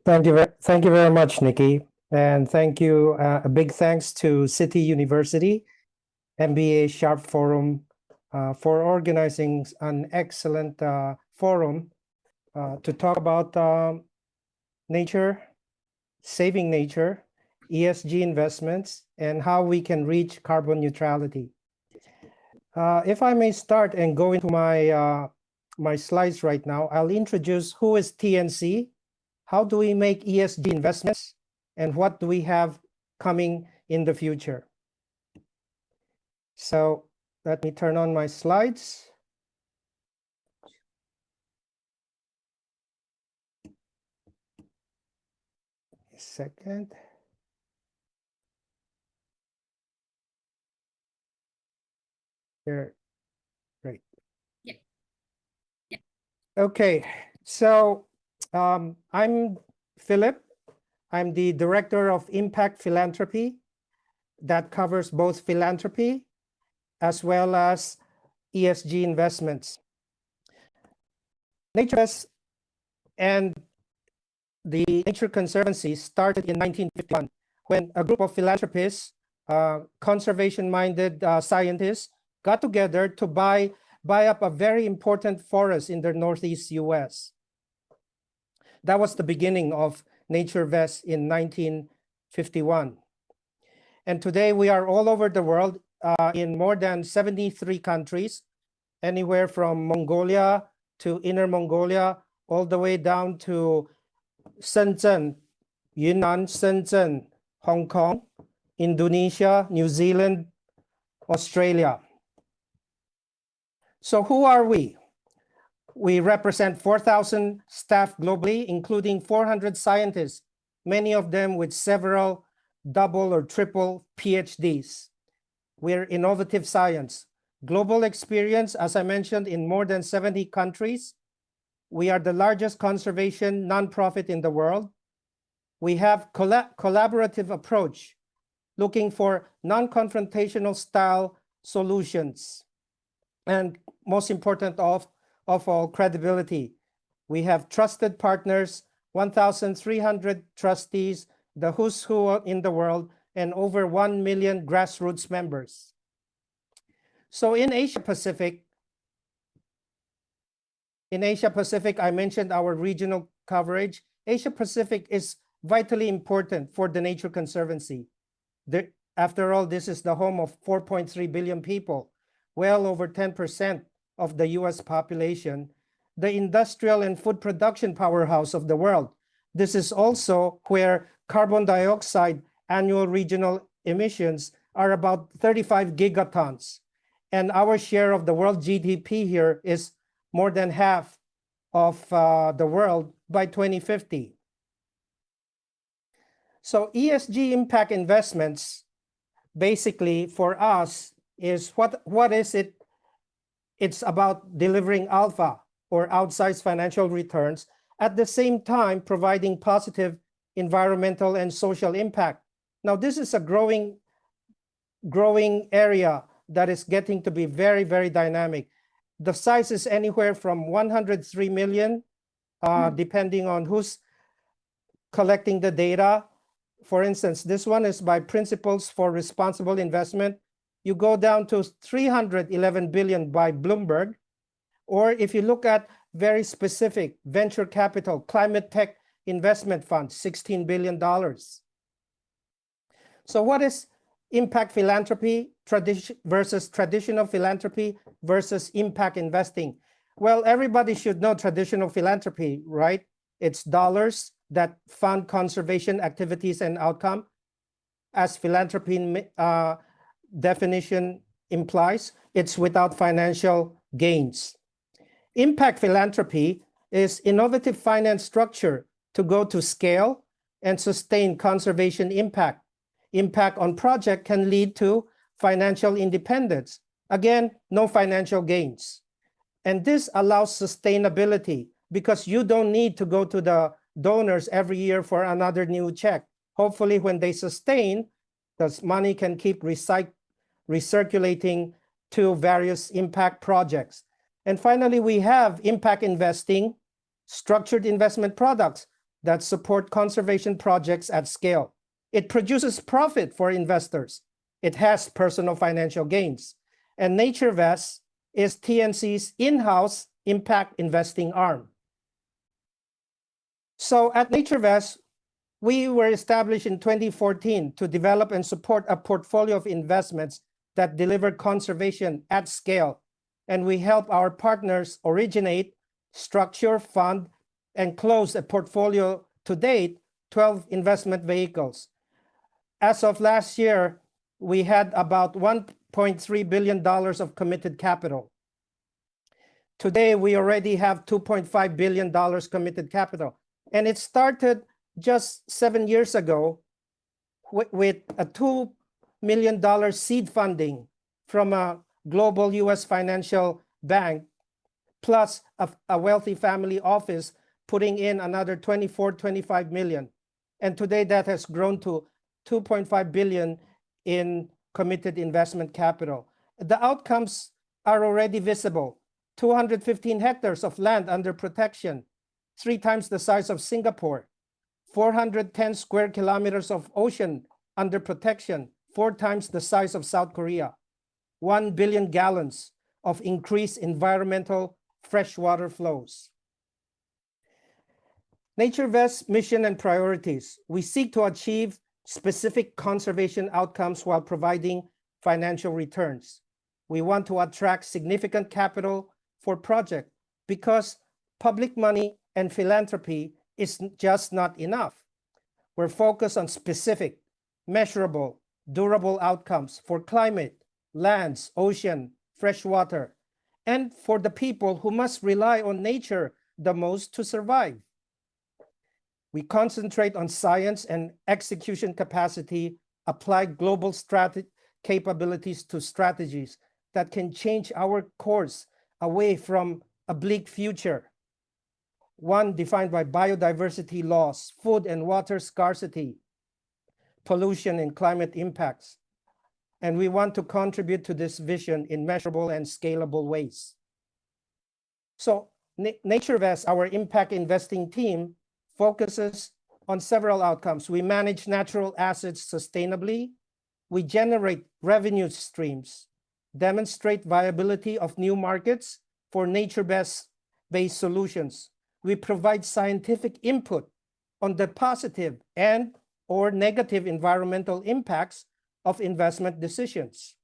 Thank you very much, Nikki. And thank you. A big thanks to City University, MBA Sharp Forum for organizing an excellent forum to talk about nature, saving nature, ESG investments, and how we can reach carbon neutrality. If I may start and go into my slides right now, I'll introduce who is TNC, how do we make ESG investments, and what do we have coming in the future. So let me turn on my slides. A second. Here, great. Yeah. Yeah. Okay, so I'm Philip. I'm the Director of Impact Philanthropy that covers both philanthropy as well as ESG investments. NatureVest and the Nature Conservancy started in 1951 when a group of philanthropists, conservation-minded scientists got together to buy up a very important forest in the Northeast US. That was the beginning of NatureVest in 1951. And today we are all over the world in more than 73 countries, anywhere from Mongolia to Inner Mongolia, all the way down to Shenzhen, Yunnan, Shenzhen, Hong Kong, Indonesia, New Zealand, Australia. So who are we? We represent 4,000 staff globally, including 400 scientists, many of them with several double or triple PhDs. We're innovative science. Global experience, as I mentioned, in more than 70 countries. We are the largest conservation nonprofit in the world. We have collaborative approach, looking for non-confrontational style solutions. And most important of all, credibility. We have trusted partners, 1,300 trustees, the who's who in the world, and over 1 million grassroots members. So in Asia Pacific, I mentioned our regional coverage. Asia Pacific is vitally important for the Nature Conservancy. After all, this is the home of 4.3 billion people, well over 10% of the US population, the industrial and food production powerhouse of the world. This is also where carbon dioxide annual regional emissions are about 35 gigatons. And our share of the world GDP here is more than half of the world by 2050. So ESG impact investments, basically for us, is what is it? It's about delivering alpha or outsized financial returns, at the same time providing positive environmental and social impact. Now, this is a growing area that is getting to be very, very dynamic. The size is anywhere from 103 million, depending on who's collecting the data. For instance, this one is by Principles for Responsible Investment. You go down to 311 billion by Bloomberg. Or if you look at very specific venture capital, climate tech investment funds, $16 billion. So what is impact philanthropy versus traditional philanthropy versus impact investing? Well, everybody should know traditional philanthropy, right? It's dollars that fund conservation activities and outcome. As philanthropy definition implies, it's without financial gains. Impact philanthropy is innovative finance structure to go to scale and sustain conservation impact. Impact on project can lead to financial independence. Again, no financial gains. And this allows sustainability because you don't need to go to the donors every year for another new check. Hopefully, when they sustain, the money can keep recirculating to various impact projects. And finally, we have impact investing, structured investment products that support conservation projects at scale. It produces profit for investors. It has personal financial gains. And NatureVest is TNC's in-house impact investing arm. So at NatureVest, we were established in 2014 to develop and support a portfolio of investments that deliver conservation at scale. And we help our partners originate, structure, fund, and close a portfolio to date, 12 investment vehicles. As of last year, we had about $1.3 billion of committed capital. Today, we already have $2.5 billion committed capital. And it started just 7 years ago with a $2 million seed funding from a global US financial bank, plus a wealthy family office putting in another 25 million. And today that has grown to 2.5 billion in committed investment capital. The outcomes are already visible. 215 hectares of land under protection, 3 times the size of Singapore. 410 square kilometers of ocean under protection, 4 times the size of South Korea. 1 billion gallons of increased environmental freshwater flows. NatureVest's mission and priorities. We seek to achieve specific conservation outcomes while providing financial returns. We want to attract significant capital for projects because public money and philanthropy is just not enough. We're focused on specific, measurable, durable outcomes for climate, lands, ocean, fresh water, and for the people who must rely on nature the most to survive. We concentrate on science and execution capacity, apply global capabilities to strategies that can change our course away from a bleak future, one defined by biodiversity loss, food and water scarcity, pollution and climate impacts. And we want to contribute to this vision in measurable and scalable ways. So NatureVest, our impact investing team, focuses on several outcomes. We manage natural assets sustainably. We generate revenue streams, demonstrate viability of new markets for nature-based solutions. We provide scientific input on the positive and or negative environmental impacts of investment decisions.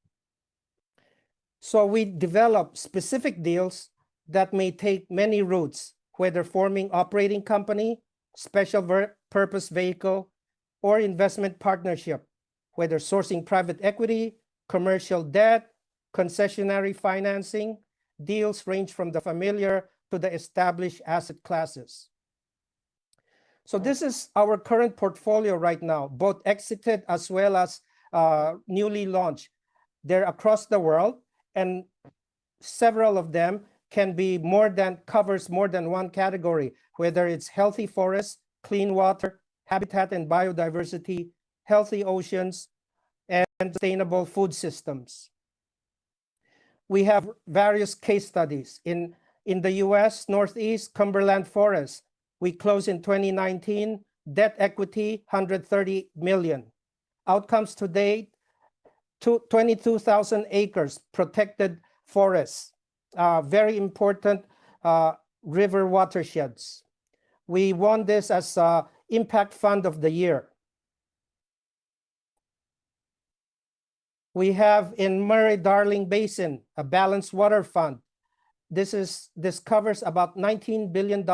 So we develop specific deals that may take many routes, whether forming operating company, special purpose vehicle, or investment partnership, whether sourcing private equity, commercial debt, concessionary financing. Deals range from the familiar to the established asset classes. So this is our current portfolio right now, both exited as well as newly launched. They're across the world, and several of them can be covers more than one category, whether it's healthy forests, clean water, habitat and biodiversity, healthy oceans, and sustainable food systems. We have various case studies. In the US, Northeast Cumberland Forest, we closed in 2019, debt equity, 130 million. Outcomes to date, 22,000 acres, protected forests, very important river watersheds. We won this as Impact Fund of the Year. We have in Murray-Darling Basin, a balanced water fund. This covers about $19 billion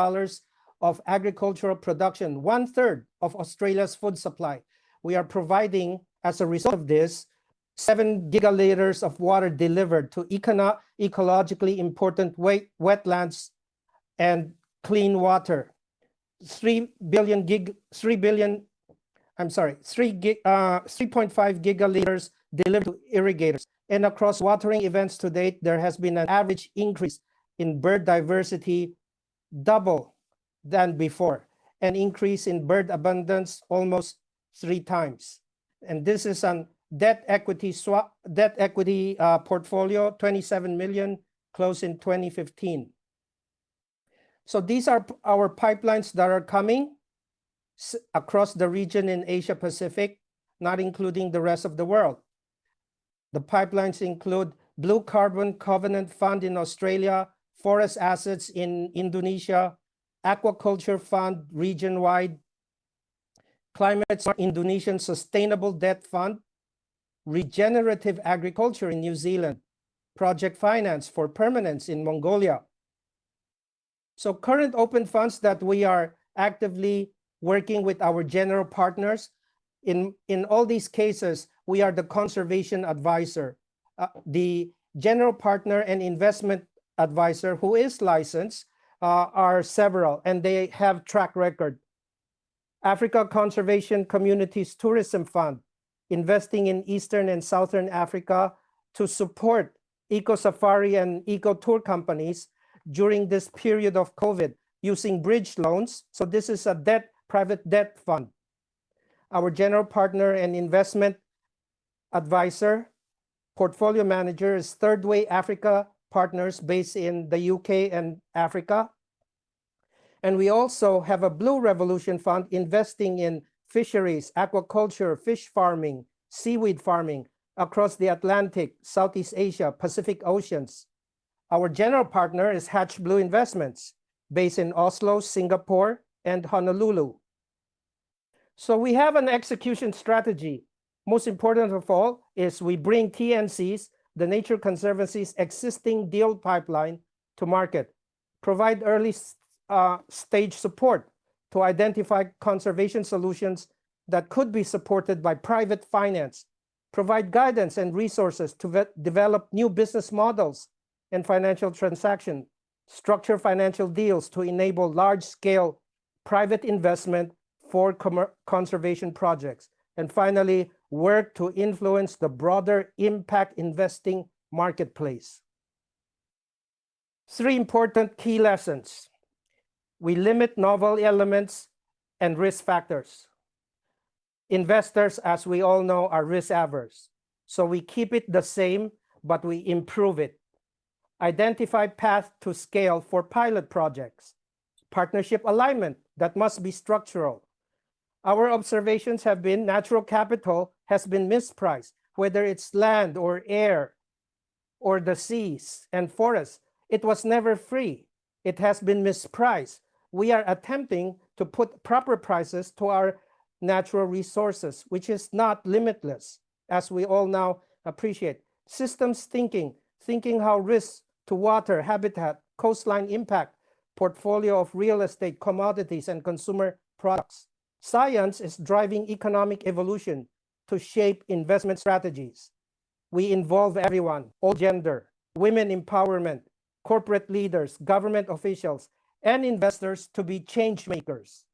of agricultural production, 1/3 of Australia's food supply. We are providing, as a result of this, 7 gigaliters of water delivered to ecologically important wetlands and clean water. 3.5 gigaliters delivered to irrigators. And across watering events to date, there has been an average increase in bird diversity, double than before, an increase in bird abundance almost 3 times. And this is an debt equity portfolio, 27 million, closed in 2015. So these are our pipelines that are coming. across the region in Asia Pacific, not including the rest of the world. The pipelines include Blue Carbon Covenant Fund in Australia, forest assets in Indonesia, Aquaculture Fund region-wide, Climate Smart Indonesian Sustainable Debt Fund, Regenerative Agriculture in New Zealand, Project Finance for Permanence in Mongolia. So current open funds that we are actively working with our general partners, in all these cases, we are the conservation advisor. The general partner and investment advisor who is licensed are several, and they have track record. Africa Conservation Communities Tourism Fund, investing in Eastern and Southern Africa to support eco-safari and eco-tour companies during this period of COVID using bridge loans. So this is a private debt fund. Our general partner and investment advisor, portfolio manager is Third Way Africa Partners based in the UK and Africa. And we also have a Blue Revolution Fund investing in fisheries, aquaculture, fish farming, seaweed farming across the Atlantic, Southeast Asia, Pacific Oceans. Our general partner is Hatch Blue Investments, based in Oslo, Singapore, and Honolulu. So we have an execution strategy. Most important of all is we bring TNC's, the Nature Conservancy's existing deal pipeline to market, provide early stage support to identify conservation solutions that could be supported by private finance, provide guidance and resources to develop new business models and financial transactions, structure financial deals to enable large-scale private investment for conservation projects, and finally, work to influence the broader impact investing marketplace. 3 important key lessons. We limit novel elements and risk factors. Investors, as we all know, are risk averse. So we keep it the same, but we improve it. Identify path to scale for pilot projects. Partnership alignment that must be structural. Our observations have been natural capital has been mispriced, whether it's land or air or the seas and forests. It was never free. It has been mispriced. We are attempting to put proper prices to our natural resources, which is not limitless, as we all now appreciate. Systems thinking how risks to water, habitat, coastline impact, portfolio of real estate, commodities, and consumer products. Science is driving economic evolution to shape investment strategies. We involve everyone, all gender, women empowerment, corporate leaders, government officials, and investors to be change makers.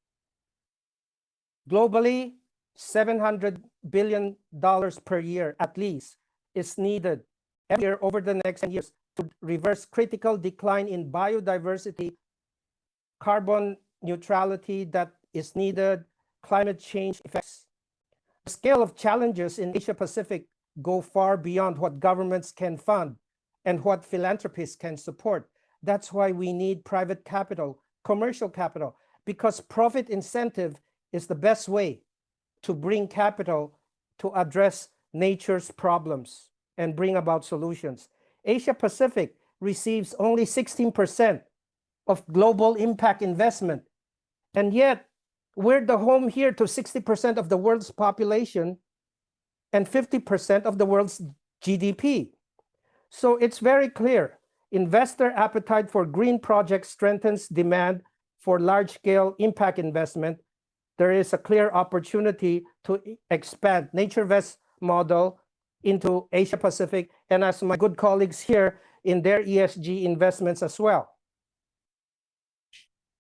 Globally, $700 billion per year at least is needed every year over the next 10 years to reverse critical decline in biodiversity, carbon neutrality that is needed, climate change effects. The scale of challenges in Asia Pacific go far beyond what governments can fund and what philanthropists can support. That's why we need private capital, commercial capital, because profit incentive is the best way to bring capital to address nature's problems and bring about solutions. Asia Pacific receives only 16% of global impact investment, and yet we're the home here to 60% of the world's population and 50% of the world's GDP. So it's very clear. Investor appetite for green projects strengthens demand for large-scale impact investment. There is a clear opportunity to expand NatureVest model into Asia Pacific, and as my good colleagues here in their ESG investments as well.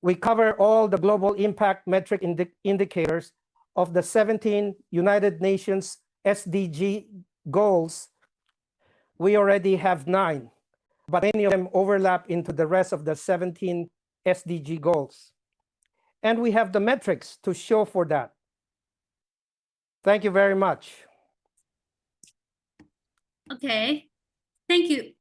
We cover all the global impact metric indicators of the 17 United Nations SDG goals. We already have 9, but many of them overlap into the rest of the 17 SDG goals. And we have the metrics to show for that. Thank you very much. Okay, thank you.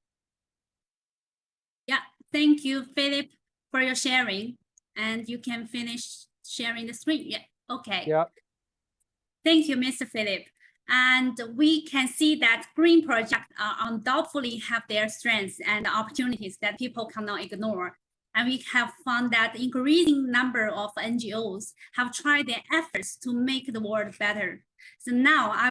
Yeah, thank you, Philip, for your sharing. And you can finish sharing the screen. Yeah, Okay. Yeah. Thank you, Mr. Philip. And we can see that green projects undoubtedly have their strengths and opportunities that people cannot ignore. And we have found that increasing number of NGOs have tried their efforts to make the world better. So now I